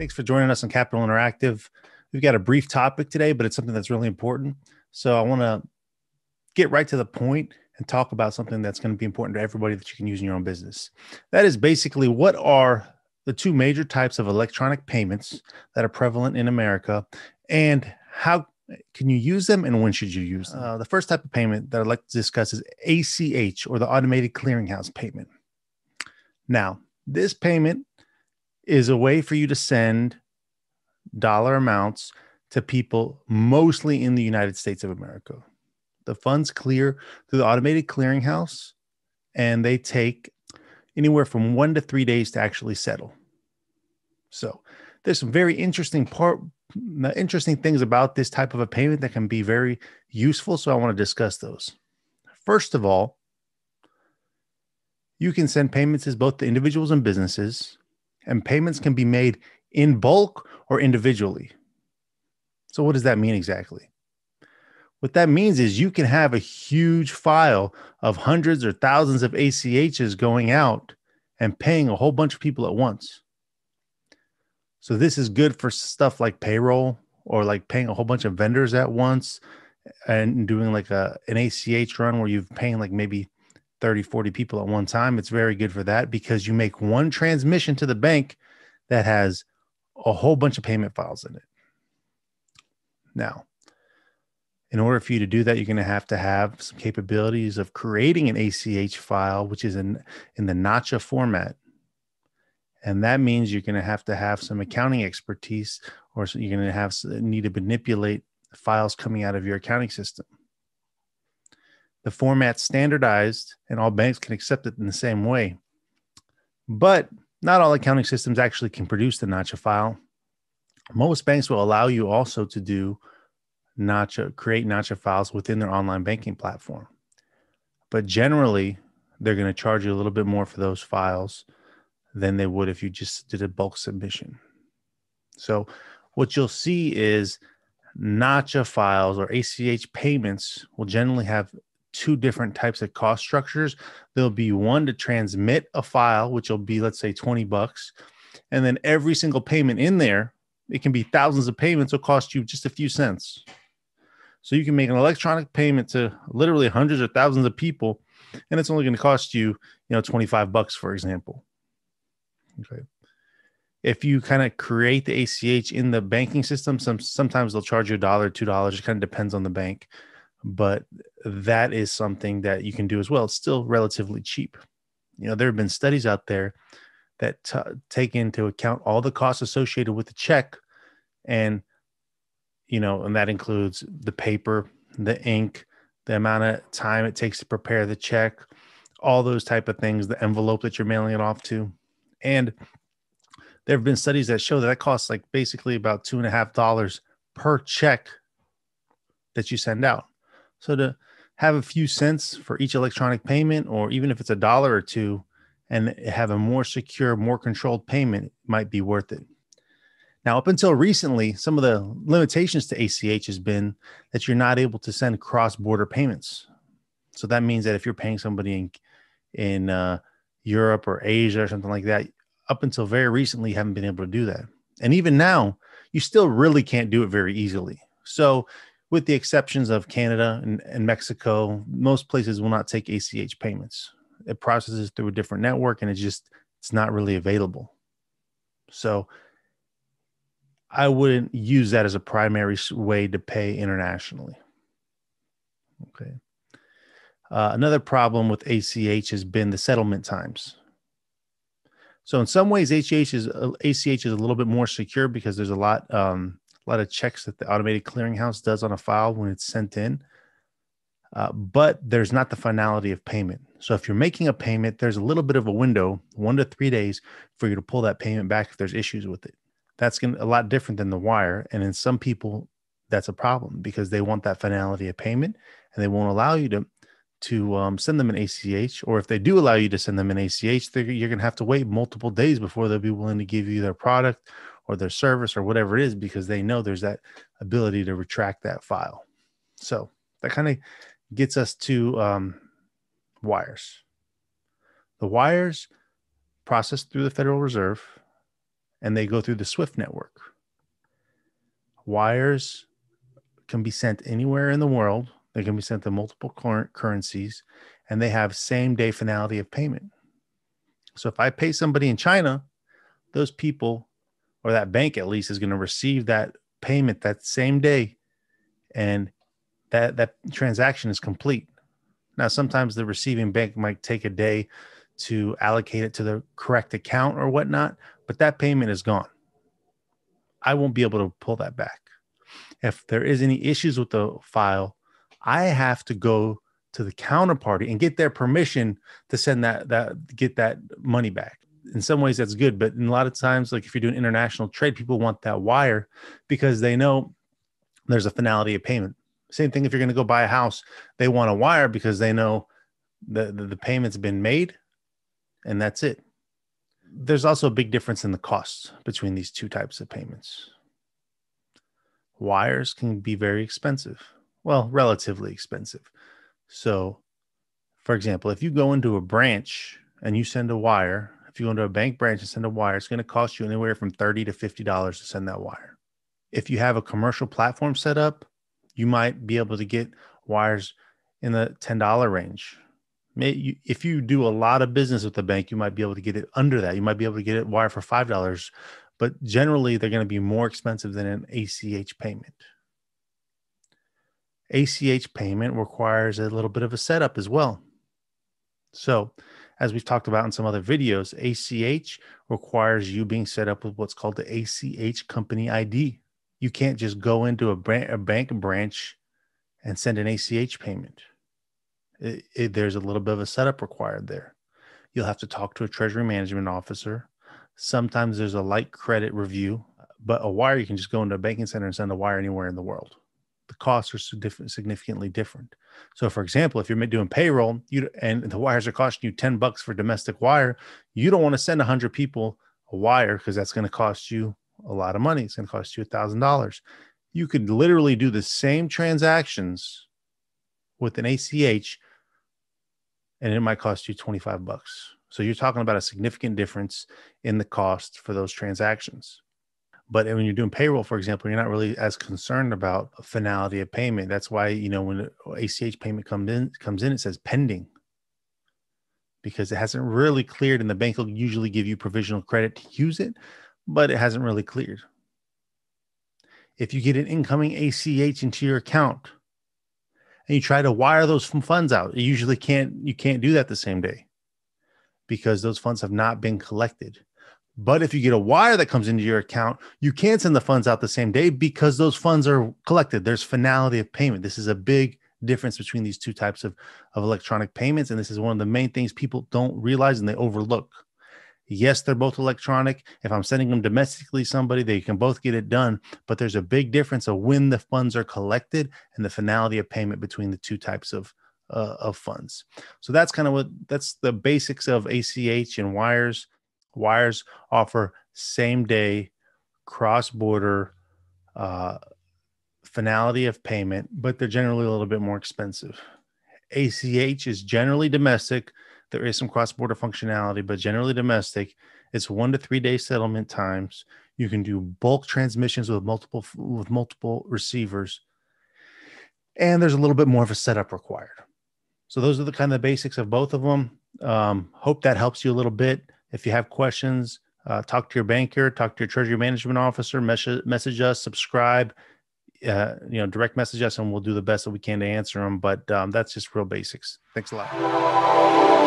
Thanks for joining us on Capital Interactive. We've got a brief topic today, but it's something that's really important. So I want to get right to the point and talk about something that's going to be important to everybody that you can use in your own business. That is basically, what are the two major types of electronic payments that are prevalent in America, and how can you use them, and when should you use them? The first type of payment that I'd like to discuss is ACH, or the Automated Clearinghouse payment. Now, this payment is a way for you to send dollar amounts to people mostly in the United States of America. The funds clear through the Automated Clearinghouse, and they take anywhere from 1 to 3 days to actually settle. So there's some very interesting things about this type of a payment that can be very useful. So I want to discuss those. First of all, you can send payments as both to individuals and businesses, and payments can be made in bulk or individually. So what does that mean exactly? What that means is you can have a huge file of hundreds or thousands of ACHs going out and paying a whole bunch of people at once. So this is good for stuff like payroll, or like paying a whole bunch of vendors at once and doing like an ACH run where you're paying like maybe 30, 40 people at one time. It's very good for that because you make one transmission to the bank that has a whole bunch of payment files in it. Now, in order for you to do that, you're going to have some capabilities of creating an ACH file, which is in the NACHA format. And that means you're going to have some accounting expertise, or you're going to need to manipulate files coming out of your accounting system. The format's standardized and all banks can accept it in the same way. But not all accounting systems actually can produce the NACHA file. Most banks will allow you also to do create NACHA files within their online banking platform. But generally, they're going to charge you a little bit more for those files than they would if you just did a bulk submission. So what you'll see is NACHA files or ACH payments will generally have two different types of cost structures. There'll be one to transmit a file, which will be, let's say, $20. And then every single payment in there, it can be thousands of payments, will cost you just a few cents. So you can make an electronic payment to literally hundreds or thousands of people, and it's only going to cost you, $25, for example. Okay. If you kind of create the ACH in the banking system, sometimes they'll charge you $1, $2. It kind of depends on the bank, but that is something that you can do as well. It's still relatively cheap. There have been studies out there that take into account all the costs associated with the check, and that includes the paper, the ink, the amount of time it takes to prepare the check, all those type of things, the envelope that you're mailing it off to. And there have been studies that show that costs like basically about $2.50 per check that you send out. So to have a few cents for each electronic payment, or even if it's $1 or $2, and have a more secure, more controlled payment, might be worth it. Now, up until recently, some of the limitations to ACH has been that you're not able to send cross-border payments. So that means that if you're paying somebody in Europe or Asia or something like that, up until very recently, you haven't been able to do that. And even now, you still really can't do it very easily. So with the exceptions of Canada and Mexico, most places will not take ACH payments. It processes through a different network, and it's not really available. So I wouldn't use that as a primary way to pay internationally. Okay. Another problem with ACH has been the settlement times. So in some ways, ACH is a little bit more secure because there's a lot of checks that the Automated Clearinghouse does on a file when it's sent in. But there's not the finality of payment. So if you're making a payment, there's a little bit of a window, 1 to 3 days, for you to pull that payment back if there's issues with it. That's a lot different than the wire. And in some people, that's a problem because they want that finality of payment, and they won't allow you to send them an ACH. Or if they do allow you to send them an ACH, you're going to have to wait multiple days before they'll be willing to give you their product or their service or whatever it is, because they know there's that ability to retract that file. So that kind of gets us to wires. The wires processed through the Federal Reserve, and they go through the SWIFT network. Wires can be sent anywhere in the world. They can be sent to multiple currencies, and they have same day finality of payment. So if I pay somebody in China, those people, or that bank at least, is going to receive that payment that same day, and that transaction is complete. Now, sometimes the receiving bank might take a day to allocate it to the correct account or whatnot, but that payment is gone. I won't be able to pull that back. If there is any issues with the file, I have to go to the counterparty and get their permission to send get that money back. In some ways that's good, but in a lot of times, like if you're doing international trade, people want that wire because they know there's a finality of payment. Same thing if you're going to go buy a house, they want a wire because they know the payment's been made, and that's it. There's also a big difference in the costs between these two types of payments. Wires can be very expensive. Well, relatively expensive. So, for example, if you go into a branch and you send a wire, if you go into a bank branch and send a wire, it's going to cost you anywhere from $30 to $50 to send that wire. If you have a commercial platform set up, you might be able to get wires in the $10 range. If you do a lot of business with the bank, you might be able to get it under that. You might be able to get it wire for $5, but generally they're going to be more expensive than an ACH payment. ACH payment requires a little bit of a setup as well. So, as we've talked about in some other videos, ACH requires you being set up with what's called the ACH company ID. You can't just go into a bank branch and send an ACH payment. There's a little bit of a setup required there. You'll have to talk to a treasury management officer. Sometimes there's a light credit review, but a wire, you can just go into a banking center and send a wire anywhere in the world. The costs are significantly different. So, for example, if you're doing payroll and the wires are costing you $10 for domestic wire, you don't want to send 100 people a wire because that's going to cost you a lot of money. It's going to cost you $1,000. You could literally do the same transactions with an ACH, and it might cost you $25. So you're talking about a significant difference in the cost for those transactions. But when you're doing payroll, for example, you're not really as concerned about a finality of payment. That's why, when an ACH payment comes in, it says pending, because it hasn't really cleared, and the bank will usually give you provisional credit to use it, but it hasn't really cleared. If you get an incoming ACH into your account and you try to wire those funds out, you can't do that the same day because those funds have not been collected. But if you get a wire that comes into your account, you can send the funds out the same day because those funds are collected. There's finality of payment. This is a big difference between these two types of electronic payments. And this is one of the main things people don't realize and they overlook. Yes, they're both electronic. If I'm sending them domestically, somebody, they can both get it done. But there's a big difference of when the funds are collected and the finality of payment between the two types of funds. So that's that's the basics of ACH and wires. Wires offer same-day cross-border finality of payment, but they're generally a little bit more expensive. ACH is generally domestic. There is some cross-border functionality, but generally domestic. It's 1 to 3 day settlement times. You can do bulk transmissions with multiple receivers, and there's a little bit more of a setup required. So those are the kind of basics of both of them. Hope that helps you a little bit. If you have questions, talk to your banker, talk to your treasury management officer, message us, subscribe, direct message us, and we'll do the best that we can to answer them. But that's just real basics. Thanks a lot.